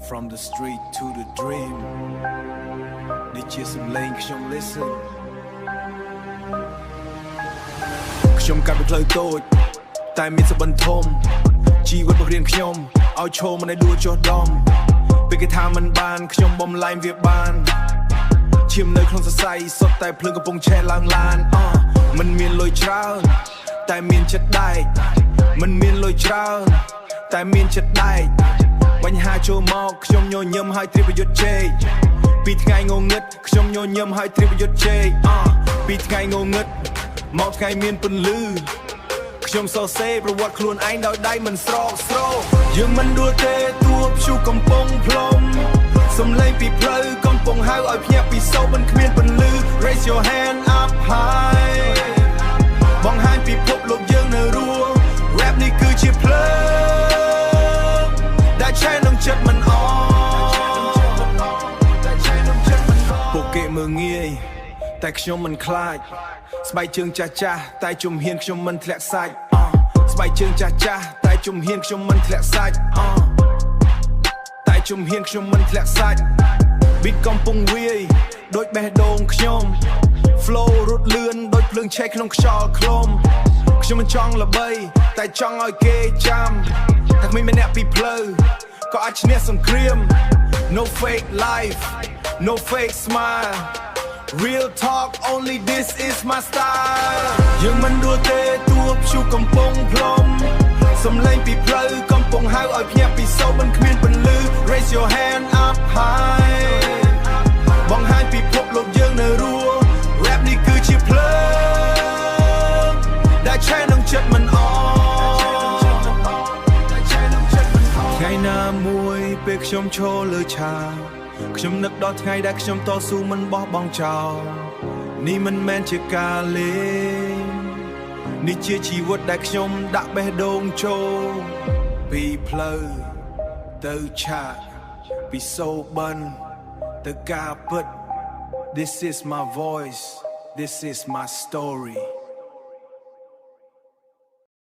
From the street to the dream នេះជាសំឡេងខ្ញុំ listen ខ្ញុំកាត់ពីផ្លូវតូចតែមានសបិនធំជីវិតបង្រៀនខ្ញុំឲ្យឈរមិនឲ្យដួលចុះដំពេលគេថាមិនបានខ្ញុំបំលែងវាបានឈាមនៅក្នុងសរសៃសុទ្ធតែភ្លើងកំពុងឆេះឡើងឡានមិនមានលុយច្រើនតែមានចិត្តដែកមិនមានលុយច្រើនតែមានចិត្តដែកបញ្ហាចូលមកខ្ញុំញញឹមហើយត្រៀមប្រយុទ្ធជ័យពីថ្ងៃងងឹតខ្ញុំញញឹមហើយត្រៀមប្រយុទ្ធជ័យពីថ្ងៃងងឹតមកថ្ងៃមានពន្លឺខ្ញុំសរសេរប្រវត្តិខ្លួនឯងដោយដៃមិនស្រកស្រោយើងមិនដួលទេតួព្យុះកំពុងផ្លុំសំឡេងពីផ្លូវកំពុងហៅឲ្យភ្ញាក់ពីសោមិនគ្មានពន្លឺ Raise your hand up high បង្ហាញពិភពលោកយើងនៅរស់ Rap នេះគឺជាភ្លើងដែលឆេះនឹងចិត្តមិនអពួកគេមើងងាយតែខ្ញុំមិនខ្លាចស្បែកជើងចាស់ចាស់តែជំហានខ្ញុំមិនធ្លាក់សាច់ស្បែកជើងចាស់ចាស់តែជំហានខ្ញុំមិនធ្លាក់សាច់តែជំហានខ្ញុំមិនធ្លាក់សាច់ Beat កំពុងវាយដូចបេះដូងខ្ញុំ Flow រត់លឿនដូចភ្លើងឆេះក្នុងខ្យល់ខ្លុំខ្ញុំមិនចង់ល្បីតែចង់ឲ្យគេចាំតែគ្មានម្នាក់ពីផ្លូវក៏អាចឈ្នះសង្គ្រាម No fake life No fake smile Real talk only this is my style យើងមិនដួលទេតួព្យុះកំពុងផ្លុំសំឡេងពីផ្លូវកំពុងហៅឲ្យភ្ញាក់ពីសោមិនគ្មានពន្លឺ Raise your hand up high បង្ហាញពិភពលោកយើងនៅរស់ Rap នេះគឺជាភ្លើងដែលឆេះនឹងចិត្តមិនអថ្ងៃណាមួយពេលខ្ញុំឈរលើឆាកខ្ញុំនឹកដល់ថ្ងៃដែលខ្ញុំតស៊ូមិនបោះបង់ចោលនេះមិនមែនជាការលេងនេះជាជីវិតដែលខ្ញុំដាក់បេះដូងចូលពីផ្លូវទៅឆាកពីសូបិនទៅការពិត This is my voice This is my story